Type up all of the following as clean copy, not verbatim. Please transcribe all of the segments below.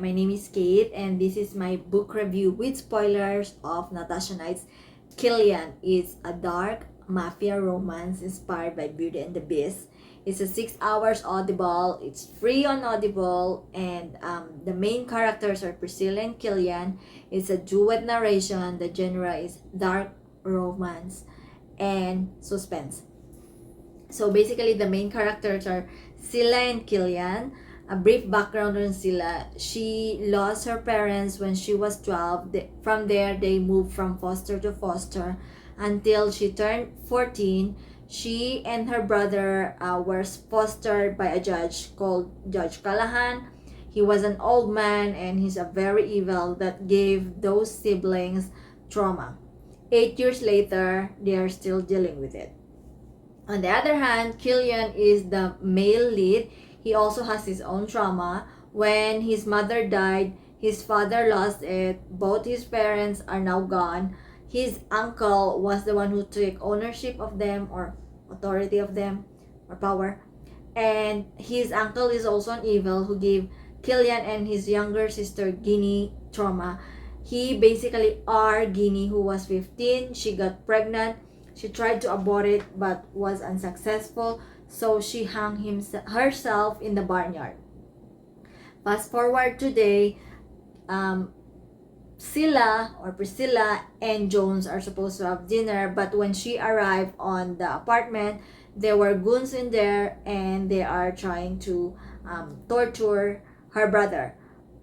My name is Kate, and this is my book review with spoilers of Natasha Knight's Killian. It's a dark mafia romance inspired by Beauty and the Beast. It's a 6 hours Audible. It's free on Audible, and the main characters are Priscilla and Killian. It's a duet narration. The genre is dark romance and suspense. So basically, the main characters are Cilla and Killian. A brief background on Cilla: she lost her parents when she was 12. From there, they moved from foster to foster until she turned 14. She and her brother were fostered by a judge called Judge Callahan. He was an old man, and he's a very evil that gave those siblings trauma. 8 years later, they are still dealing with it. On the other hand, Killian is the male lead. He also has his own trauma. When his mother died, his father lost it. Both his parents are now gone. His uncle was the one who took ownership of them, or authority of them, or power. And his uncle is also an evil who gave Killian and his younger sister Guinea trauma. He basically Guinea, who was 15. She got pregnant. She tried to abort it but was unsuccessful, so she hung herself in the barnyard. Fast forward today, Cilla or Priscilla and Jones are supposed to have dinner, but when she arrived on the apartment, there were goons in there and they are trying to torture her brother.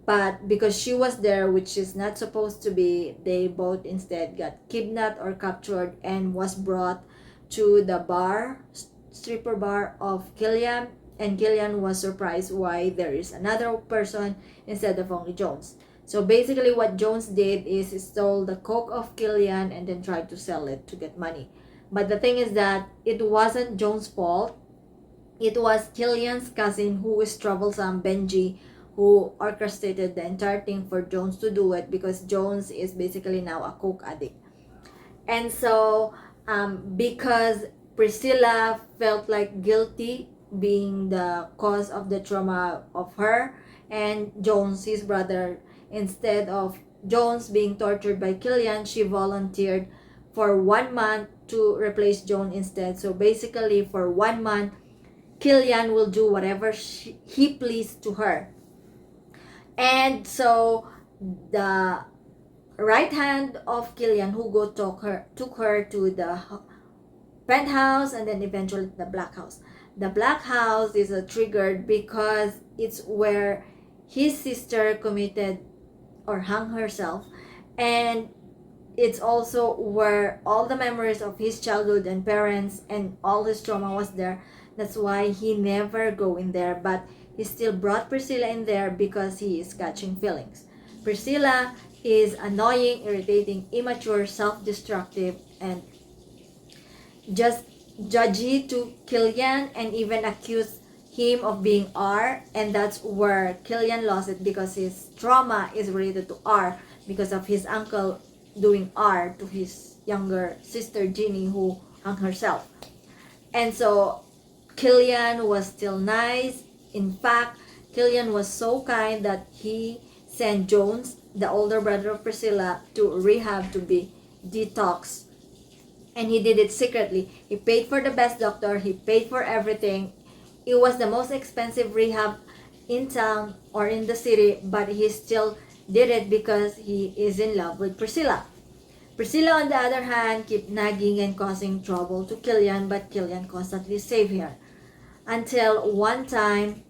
But because she was there, which is not supposed to be, they both instead got kidnapped or captured and was brought to the stripper bar of Killian. And Killian was surprised why there is another person instead of only Jones. So basically what Jones did is he stole the coke of Killian and then tried to sell it to get money. But the thing is that it wasn't Jones' fault. It was Killian's cousin, who is troublesome, Benji, who orchestrated the entire thing for Jones to do it, because Jones is basically now a coke addict. And so because Priscilla felt like guilty being the cause of the trauma of her and Jones, his brother, instead of Jones being tortured by Killian, she volunteered for 1 month to replace Jones instead. So basically for 1 month, Killian will do whatever he pleased to her. And so the right hand of Killian, who took her to the penthouse and then eventually the black house. The black house is triggered because it's where his sister committed or hung herself, and it's also where all the memories of his childhood and parents and all his trauma was there. That's why he never go in there, but he still brought Priscilla in there because he is catching feelings. Priscilla is annoying, irritating, immature, self-destructive, and just judgy to Killian, and even accused him of being R, and that's where Killian lost it, because his trauma is related to R because of his uncle doing R to his younger sister Ginny, who hung herself. And so Killian was still nice. In fact, Killian was so kind that he sent Jones, the older brother of Priscilla, to rehab to be detoxed. And he did it secretly. He paid for the best doctor. He paid for everything. It was the most expensive rehab in town or in the city, but he still did it because he is in love with Priscilla. Priscilla, on the other hand, kept nagging and causing trouble to Killian, but Killian constantly saved her. Until one time,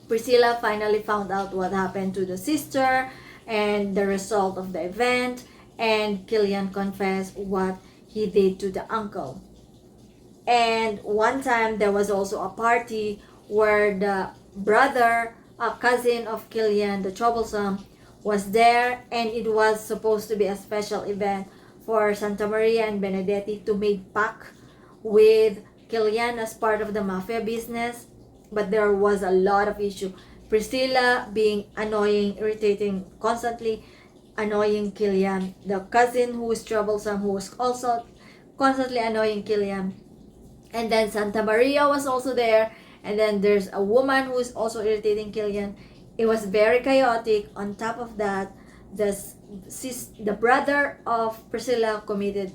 Priscilla finally found out what happened to the sister and the result of the event, and Killian confessed what he did to the uncle. And one time there was also a party where the brother, a cousin of Killian, the troublesome, was there, and it was supposed to be a special event for Santa Maria and Benedetti to make pact with Killian as part of the Mafia business. But there was a lot of issue. Priscilla being annoying, irritating, constantly annoying Killian. The cousin, who is troublesome, who was also constantly annoying Killian. And then Santa Maria was also there. And then there's a woman who is also irritating Killian. It was very chaotic. On top of that, the brother of Priscilla committed,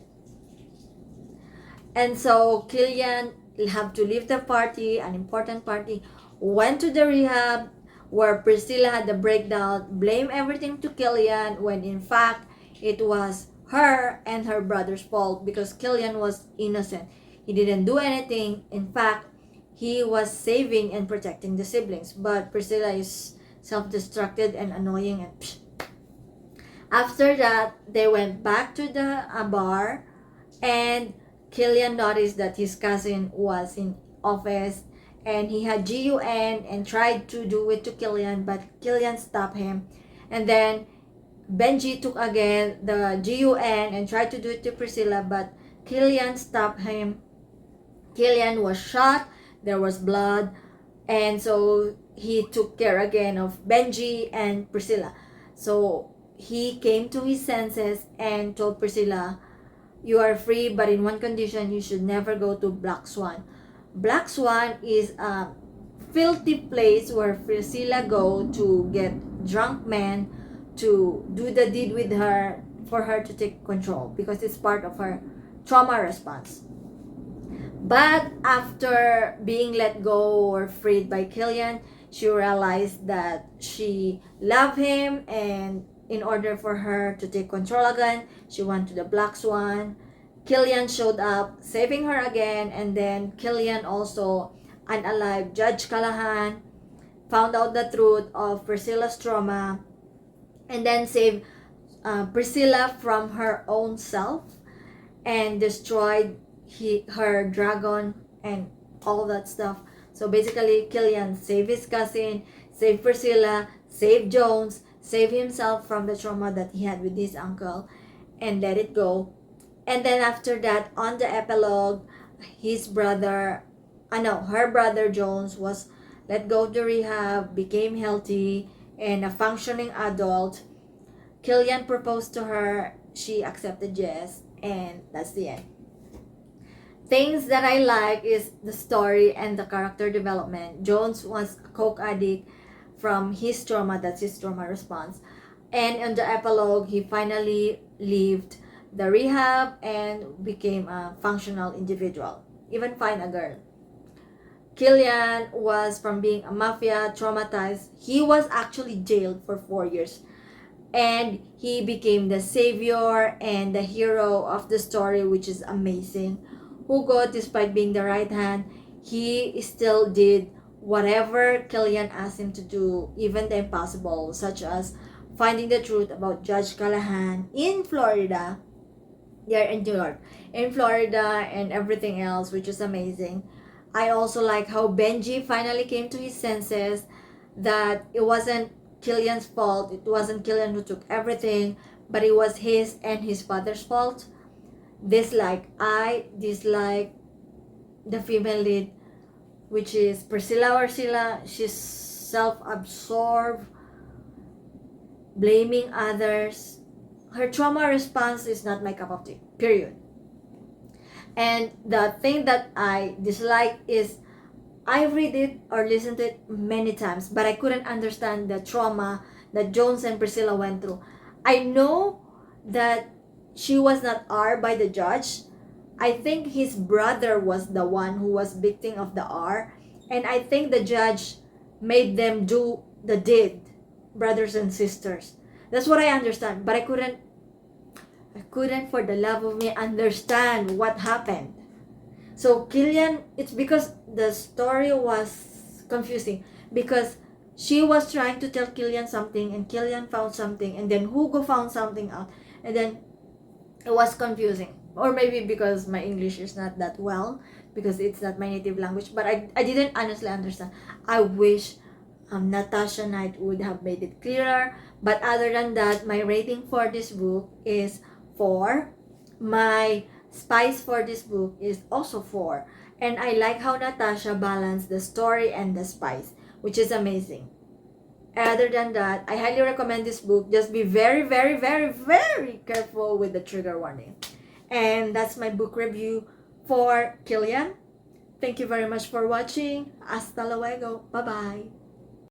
and so Killian have to leave the party, an important party, went to the rehab where Priscilla had the breakdown, blame everything to Killian, when in fact it was her and her brother's fault because Killian was innocent. He didn't do anything. In fact, he was saving and protecting the siblings. But Priscilla is self-destructed and annoying. And after that, they went back to the bar, and Killian noticed that his cousin was in office, and he had GUN and tried to do it to Killian, but Killian stopped him. And then Benji took again the GUN and tried to do it to Priscilla, but Killian stopped him. Killian was shot, there was blood, and so he took care again of Benji and Priscilla. So he came to his senses and told Priscilla, "You are free, but in one condition, you should never go to Black Swan." Black Swan is a filthy place where Priscilla go to get drunk men to do the deed with her, for her to take control, because it's part of her trauma response. But after being let go or freed by Killian, she realized that she loved him, and in order for her to take control again, she went to the Black Swan. Killian showed up, saving her again, and then Killian also unalived Judge Callahan, found out the truth of Priscilla's trauma, and then saved Priscilla from her own self and destroyed her dragon and all that stuff. So basically, Killian saved his cousin, saved Priscilla, saved Jones, saved himself from the trauma that he had with his uncle, and let it go. And then after that, on the epilogue, her brother Jones was let go to rehab, became healthy, and a functioning adult. Killian proposed to her, she accepted yes, and that's the end. Things that I like is the story and the character development. Jones was a coke addict from his trauma, that's his trauma response. And in the epilogue, he finally left the rehab and became a functional individual, even find a girl. Killian was from being a mafia, traumatized. He was actually jailed for 4 years, and he became the savior and the hero of the story, which is amazing. Hugo, despite being the right hand, he still did whatever Killian asked him to do, even the impossible, such as finding the truth about Judge Callahan in Florida. They're in New York, in Florida, and everything else, which is amazing. I also like how Benji finally came to his senses, that it wasn't Killian's fault. It wasn't Killian who took everything, but it was his and his father's fault. I dislike the female lead, which is Priscilla or Cilla. She's self-absorbed, blaming others. Her trauma response is not my cup of tea, period. And the thing that I dislike is, I read it or listened to it many times, but I couldn't understand the trauma that Jones and Priscilla went through. I know that she was not R by the judge. I think his brother was the one who was victim of the R, and I think the judge made them do the deed, brothers and sisters. That's what I understand, but I couldn't for the love of me understand what happened. So Killian, it's because the story was confusing, because she was trying to tell Killian something, and Killian found something, and then Hugo found something out, and then it was confusing. Or maybe because my English is not that well, because it's not my native language, but I didn't honestly understand. I wish Natasha Knight would have made it clearer. But other than that, my rating for this book is 4. My spice for this book is also 4. And I like how Natasha balanced the story and the spice, which is amazing. Other than that, I highly recommend this book. Just be very, very, very, very careful with the trigger warning. And that's my book review for Killian. Thank you very much for watching. Hasta luego. Bye-bye.